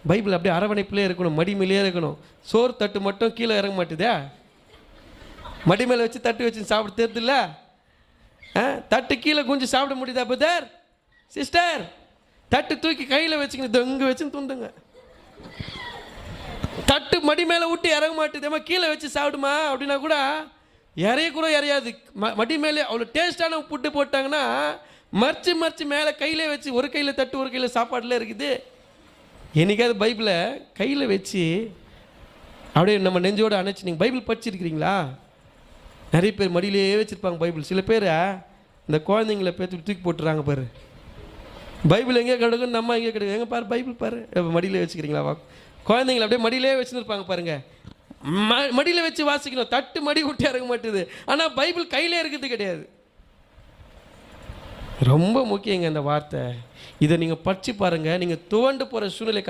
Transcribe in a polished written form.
Bible அப்படியே அரவணைப்பிலே இருக்கணும், மடிமையிலே இருக்கணும். சோறு தட்டு மட்டும் கீழே இறங்க மாட்டுதே, மடி மேலே வச்சு தட்டு வச்சு சாப்பிட தெரியுதுல்ல. தட்டு கீழே குஞ்சு சாப்பிட முடியுதா பிரதர் சிஸ்டர்? தட்டு தூக்கி கையில் வச்சுக்கணும், தொங்க வச்சுன்னு துண்டுங்க. தட்டு மடி மேலே விட்டு இறங்க மாட்டுதேம்மா, கீழே வச்சு சாப்பிடுமா அப்படின்னா கூட இறைய கூட இறையாது. மடி மேலே அவ்வளோ டேஸ்டான புட்டு போட்டாங்கன்னா மறைச்சு மறைச்சு மேலே கையிலே வச்சு, ஒரு கையில் தட்டு ஒரு கையில் சாப்பாடுல இருக்குது. என்னைக்காவது பைபிளை கையில் வச்சு அப்படியே நம்ம நெஞ்சோடு அணைச்சி, நீங்கள் பைபிள் படிச்சிருக்கிறீங்களா? நிறைய பேர் மடியிலே வச்சுருப்பாங்க பைபிள். சில பேர் இந்த குழந்தைங்கள பேத்து தூக்கி போட்டுறாங்க பாரு, பைபிள் எங்கே கிடக்கும், நம்ம எங்கே கிடக்கும், எங்கே பாரு பைபிள் பாரு, மடியிலே வச்சுக்கிறீங்களா? குழந்தைங்கள அப்படியே மடியிலே வச்சுன்னு இருப்பாங்க பாருங்க. மடியில் வச்சு வாசிக்கணும், தட்டு மடி விட்டு இறங்க மாட்டுது. ஆனால் பைபிள் கையிலே இருக்கிறது கிடையாது. ரொம்ப முக்கியங்க இந்த வார்த்தை. இதை நீங்கள் படித்து பாருங்கள். நீங்கள் துவண்டு போகிற சூழ்நிலை